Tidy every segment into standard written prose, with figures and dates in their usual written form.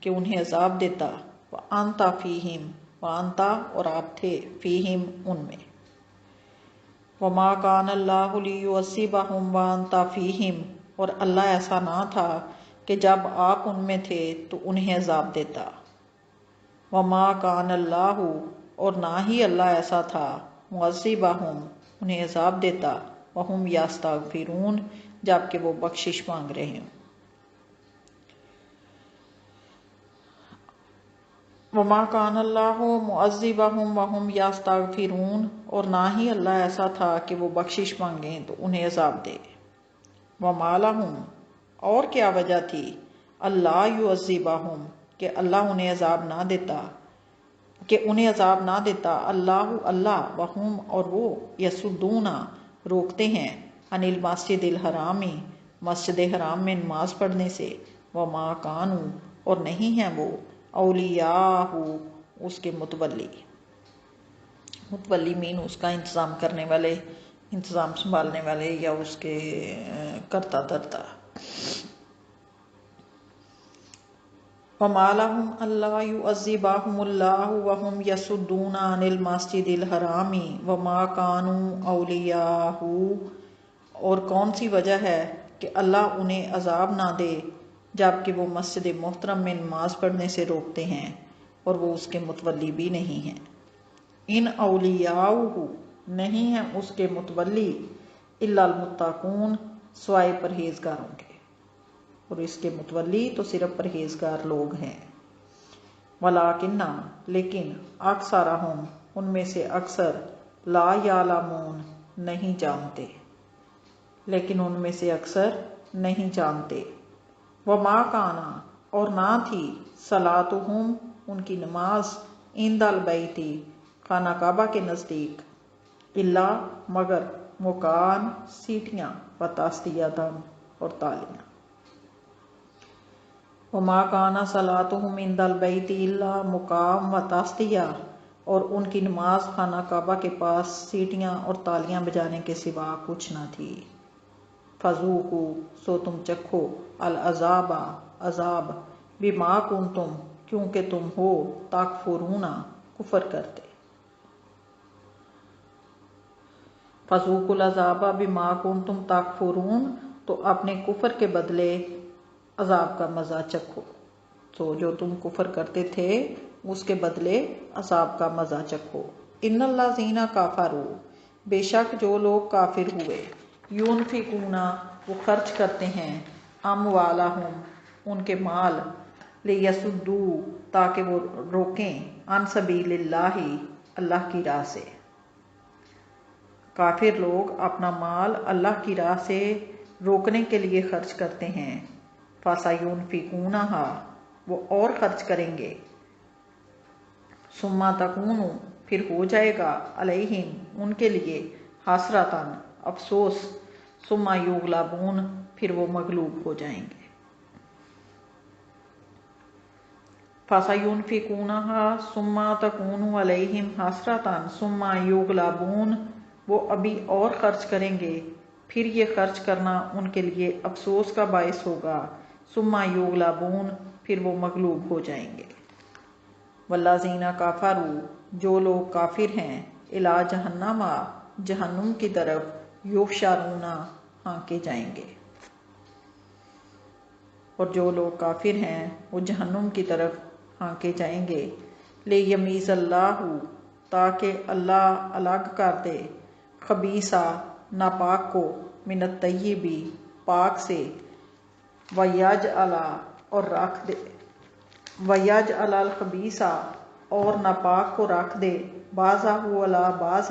کہ انہیں عذاب دیتا، وَأَنْتَ فِيهِمْ، وَأَنْتَ اور آپ تھے، فِيهِمْ ان میں، وَمَا كَانَ اللَّهُ لِيُعَذِّبَهُمْ وَأَنْتَ فِيهِمْ اور اللہ ایسا نہ تھا کہ جب آپ ان میں تھے تو انہیں عذاب دیتا، وَمَا كَانَ اللَّهُ اور نہ ہی اللہ ایسا تھا، مُعَذِّبَهُمْ انہیں عذاب دیتا، وَهُمْ يَسْتَغْفِرُونَ جبکہ وہ بخشش مانگ رہے ہوں۔ وَمَا كَانَ اللَّهُ مُعَذِّبَهُمْ وَهُمْ يَسْتَغْفِرُونَ اور نہ ہی اللہ ایسا تھا کہ وہ بخشش مانگیں تو انہیں عذاب دے۔ وَمَا لَهُمْ اور کیا وجہ تھی، اللہ يُعَذِّبَهُمْ کہ اللہ انہیں عذاب نہ دیتا، اللہ وَهُمْ اور وہ يَصُدُّونَ روکتے ہیں، عن المسجد الحرام مسجد حرام میں نماز پڑھنے سے، وَمَا كَانُوا اور نہیں ہیں وہ، اولیاء اس کے متولی مین اس کا انتظام کرنے والے، انتظام سنبھالنے والے یا اس کے کرتا دھرتا۔ وَمَا لَهُمْ أَلَّا يُعَذِّبَهُمُ اللَّهُ وَهُمْ يَصُدُّونَ عَنِ الْمَسْجِدِ الْحَرَامِ وَمَا كَانُوا أَوْلِيَاءَهُ اور کون سی وجہ ہے کہ اللہ انہیں عذاب نہ دے جبکہ وہ مسجد محترم میں نماز پڑھنے سے روکتے ہیں اور وہ اس کے متولی بھی نہیں ہیں۔ ان اولیاءہ نہیں ہیں اس کے متولی، الا المتقون سوائے پرہیزگاروں کے، اور اس کے متولی تو صرف پرہیزگار لوگ ہیں۔ ولیکن لیکن اکثرہم ان میں سے اکثر لا یعلمون نہیں جانتے، لیکن ان میں سے اکثر نہیں جانتے۔ وما کانا اور نہ تھی صلاتہم ان کی نماز عند البیت خانہ کعبہ کے نزدیک، الا مگر مکان سیٹیاں و تصدیتاً اور تالیاں۔ وما کانا صلاتہم عند البیت الا مقام و تصدیہ اور ان کی نماز خانہ کعبہ کے پاس سیٹیاں اور تالیاں بجانے کے سوا کچھ نہ تھی۔ فذوقوا سو تم چکھو العذاب عذاب بما کنتم کیونکہ تم ہو تکفرون کفر کرتے۔ فذوقوا العذاب بما کنتم تکفرون تو اپنے کفر کے بدلے عذاب کا مزہ چکھو، تو جو تم کفر کرتے تھے اس کے بدلے عذاب کا مزہ چکھو۔ ان الذین کفروا بے شک جو لوگ کافر ہوئے، ينفقون وہ خرچ کرتے ہیں، اموالہم ان کے مال، لیصدوا تاکہ وہ روکیں، عن سبیل اللہ اللہ کی راہ سے۔ کافر لوگ اپنا مال اللہ کی راہ سے روکنے کے لیے خرچ کرتے ہیں، فَسَيُنْفِقُونَهَا وہ اور خرچ کریں گے، ثُمَّ تَكُونُ پھر ہو جائے گا، عَلَيْهِمْ ان کے لیے، حسرتاً افسوس، ثُمَّ يُغْلَبُونَ پھر وہ مغلوب ہو جائیں گے۔ فَسَيُنْفِقُونَهَا ثُمَّ تَكُونُ عَلَيْهِمْ حسرتاً ثُمَّ يُغْلَبُونَ وہ ابھی اور خرچ کریں گے، پھر یہ خرچ کرنا ان کے لیے افسوس کا باعث ہوگا، ثم یغلبون پھر وہ مغلوب ہو جائیں گے۔ والذین کفروا جو لوگ کافر ہیں، الی جہنم جہنم کی طرف، یحشرون ہانکے جائیں گے، اور جو لوگ کافر ہیں وہ جہنم کی طرف ہانکے جائیں گے۔ لیمیز اللہ تاکہ اللہ الگ کر دے، خبیثہ ناپاک کو، من الطیب پاک سے، ویجعل اور رکھ دے، ویجعل الخبیث اور ناپاک کو رکھ دے، بعضہ علی بعض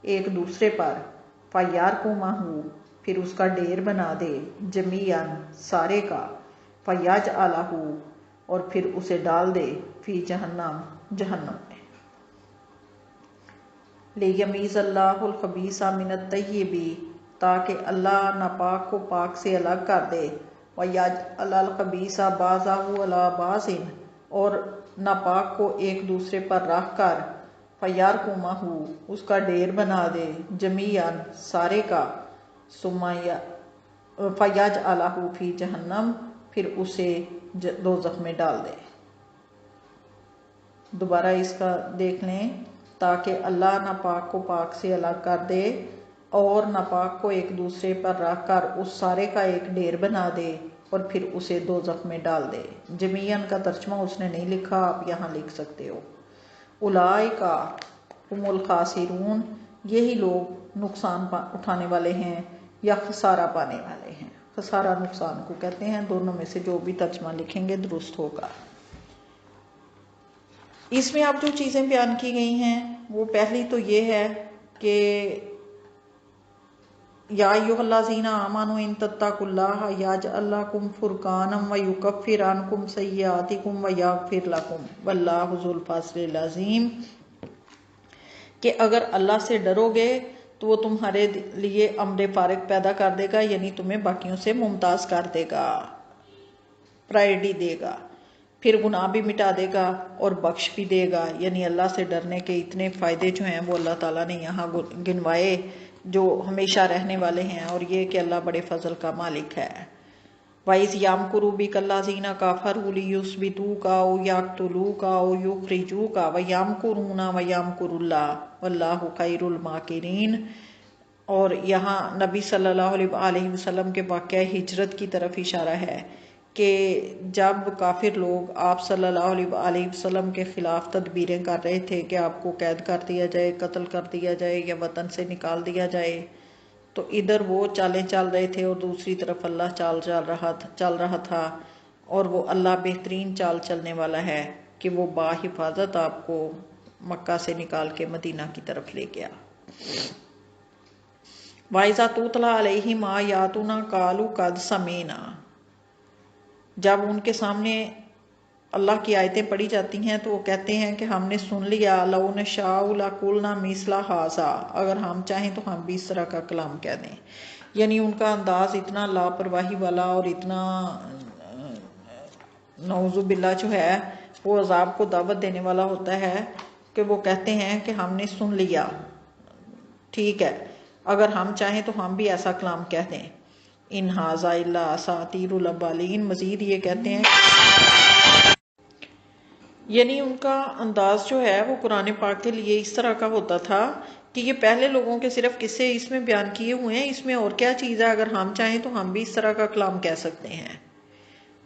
ایک دوسرے پر، فیرکمہ پھر اس کا ڈھیر بنا دے، جمیعا سارے کا، فیجعلہ اور پھر اسے ڈال دے، فی جہنم جہنم میں۔ لیمیز اللہ الخبیث من الطیب تاکہ اللہ ناپاک کو پاک سے الگ کر دے، ویجعل الخبیث بعضہ علی بعض اور ناپاک کو ایک دوسرے پر رکھ کر، فیرکمہ اس کا ڈھیر بنا دے، جمیعا سارے کا، فیجعلہ فی جہنم پھر اسے دوزخ میں ڈال دے۔ دوبارہ اس کا دیکھ لیں، تاکہ اللہ ناپاک کو پاک سے الگ کر دے اور ناپاک کو ایک دوسرے پر رکھ کر اس سارے کا ایک ڈھیر بنا دے اور پھر اسے دوزخ میں ڈال دے۔ جمیعاً کا ترجمہ اس نے نہیں لکھا، آپ یہاں لکھ سکتے ہو۔ اولئک هم الخاسرون، یہی لوگ نقصان اٹھانے والے ہیں یا خسارہ پانے والے ہیں۔ خسارہ نقصان کو کہتے ہیں، دونوں میں سے جو بھی ترجمہ لکھیں گے درست ہوگا۔ اس میں اب جو چیزیں بیان کی گئی ہیں وہ پہلی تو یہ ہے کہ یا ایھا الذین آمنوا ان تتقوا اللہ یجعل لکم فرقانا ویکفر عنکم سیئاتکم ویغفر لکم واللہ ذو الفضل العظیم، کہ اگر اللہ سے ڈرو گے تو وہ تمہارے لیے امر فارغ پیدا کر دے گا، یعنی تمہیں باقیوں سے ممتاز کر دے گا، پرائرٹی دے گا، پھر گناہ بھی مٹا دے گا اور بخش بھی دے گا۔ یعنی اللہ سے ڈرنے کے اتنے فائدے جو ہیں وہ اللہ تعالیٰ نے یہاں گنوائے جو ہمیشہ رہنے والے ہیں، اور یہ کہ اللہ بڑے فضل کا مالک ہے۔ وَإِذْ يَمْكُرُ بِكَ الَّذِينَ كَفَرُوا لِيُثْبِتُوكَ أَوْ يَقْتُلُوكَ أَوْ يُخْرِجُوكَ وَيَمْكُرُونَ وَيَمْكُرُ اللَّهُ وَاللَّهُ خَيْرُ الْمَاكِرِينَ۔ اور یہاں نبی صلی اللہ علیہ وسلم کے واقعہ ہجرت کی طرف اشارہ ہے کہ جب کافر لوگ آپ صلی اللہ علیہ وسلم کے خلاف تدبیریں کر رہے تھے کہ آپ کو قید کر دیا جائے، قتل کر دیا جائے یا وطن سے نکال دیا جائے، تو ادھر وہ چالیں چل رہے تھے اور دوسری طرف اللہ چل رہا تھا، اور وہ اللہ بہترین چال چلنے والا ہے کہ وہ باحفاظت آپ کو مکہ سے نکال کے مدینہ کی طرف لے گیا۔ وَإِذَا تُتْلَىٰ عَلَيْهِمْ آيَاتُنَا قَالُوا قَدْ سَمِعْنَا، جب ان کے سامنے اللہ کی آیتیں پڑھی جاتی ہیں تو وہ کہتے ہیں کہ ہم نے سن لیا، لَوْ نَشَاءُ لَقُلْنَا مِثْلَ هَٰذَا، اگر ہم چاہیں تو ہم بھی اس طرح کا کلام کہہ دیں۔ یعنی ان کا انداز اتنا لاپرواہی والا اور اتنا نعوذ باللہ جو ہے وہ عذاب کو دعوت دینے والا ہوتا ہے کہ وہ کہتے ہیں کہ ہم نے سن لیا، ٹھیک ہے، اگر ہم چاہیں تو ہم بھی ایسا کلام کہہ دیں۔ ان ھذا الا اساطیر الاولین، مزید یہ کہتے ہیں، یعنی ان کا انداز جو ہے وہ قرآن پاک کے لیے اس طرح کا ہوتا تھا کہ یہ پہلے لوگوں کے صرف قصے اس میں بیان کیے ہوئے ہیں، اس میں اور کیا چیز ہے، اگر ہم چاہیں تو ہم بھی اس طرح کا کلام کہہ سکتے ہیں۔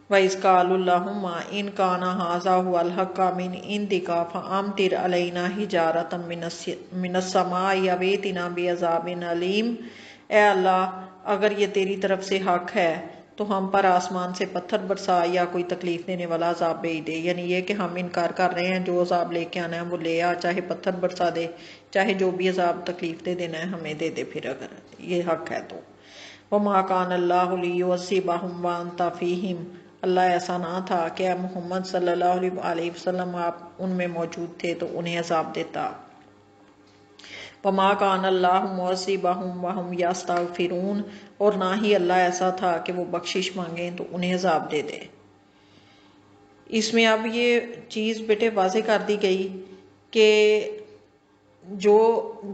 وَإِذْ قَالُوا اللَّهُمَّ إِنْ كَانَ هَٰذَا هُوَ الْحَقَّ مِنْ عِندِكَ فَأَمْطِرْ عَلَيْنَا حِجَارَةً مِّنَ السَّمَاءِ أَوْ ائْتِنَا بِعَذَابٍ أَلِيمٍ، اے اللہ اگر یہ تیری طرف سے حق ہے تو ہم پر آسمان سے پتھر برسا یا کوئی تکلیف دینے والا عذاب بھیج دے۔ یعنی یہ کہ ہم انکار کر رہے ہیں، جو عذاب لے کے آنا ہے وہ لے آ، چاہے پتھر برسا دے، چاہے جو بھی عذاب تکلیف دے دینا ہے ہمیں دے دے، پھر اگر یہ حق ہے تو۔ وَمَا كَانَ اللَّهُ لِيُعَذِّبَهُمْ وَأَنْتَ فِيهِمْ، اللہ ایسا نہ تھا کہ اے محمد صلی اللہ علیہ وسلم آپ ان میں موجود تھے تو انہیں عذاب دیتا۔ وَمَا كَانَ اللَّهُ مُعَذِّبَهُمْ وَهُمْ يَسْتَغْفِرُونَ، اور نہ ہی اللہ ایسا تھا کہ وہ بخشش مانگیں تو انہیں عذاب دے دے۔ اس میں اب یہ چیز بیٹے واضح کر دی گئی کہ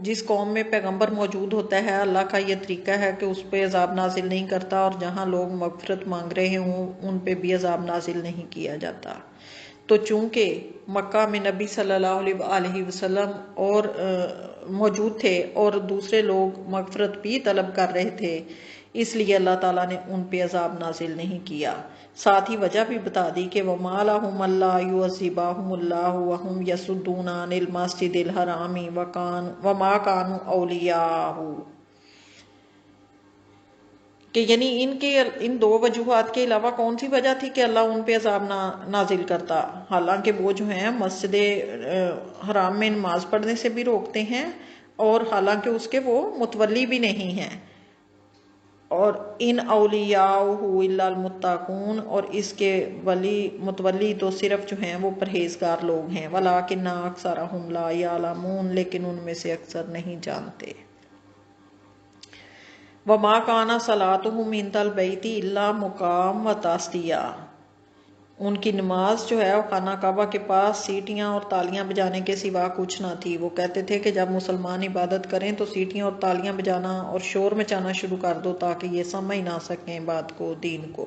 جس قوم میں پیغمبر موجود ہوتا ہے اللہ کا یہ طریقہ ہے کہ اس پہ عذاب نازل نہیں کرتا، اور جہاں لوگ مغفرت مانگ رہے ہوں ان پہ بھی عذاب نازل نہیں کیا جاتا۔ تو چونکہ مکہ میں نبی صلی اللہ علیہ وسلم اور موجود تھے اور دوسرے لوگ مغفرت بھی طلب کر رہے تھے، اس لیے اللہ تعالیٰ نے ان پہ عذاب نازل نہیں کیا۔ ساتھ ہی وجہ بھی بتا دی کہ وَمَا لَهُمْ أَلَّا يُعَذِّبَهُمُ اللَّهُ وَهُمْ يَصُدُّونَ عَنِ الْمَسْجِدِ الْحَرَامِ وَمَا كَانُوا أَوْلِيَاءَهُ، کہ یعنی ان دو وجوہات کے علاوہ کون سی وجہ تھی کہ اللہ ان پہ عذاب نازل کرتا، حالانکہ وہ جو ہیں مسجد حرام میں نماز پڑھنے سے بھی روکتے ہیں اور حالانکہ اس کے وہ متولی بھی نہیں ہیں، اور ان اولیاءہ الا المتقون، اور اس کے متولی تو صرف جو ہیں وہ پرہیزگار لوگ ہیں، ولکن اکثرهم لا یعلمون، لیکن ان میں سے اکثر نہیں جانتے۔ وَمَا كَانَ صَلَاتُهُمْ عِندَ الْبَيْتِ إِلَّا مُقَامًا وَتَصْدِيَةً، ان کی نماز جو ہے وہ خانہ کعبہ کے پاس سیٹیاں اور تالیاں بجانے کے سوا کچھ نہ تھی۔ وہ کہتے تھے کہ جب مسلمان عبادت کریں تو سیٹیاں اور تالیاں بجانا اور شور مچانا شروع کر دو تاکہ یہ سمجھ نہ سکیں بات کو، دین کو۔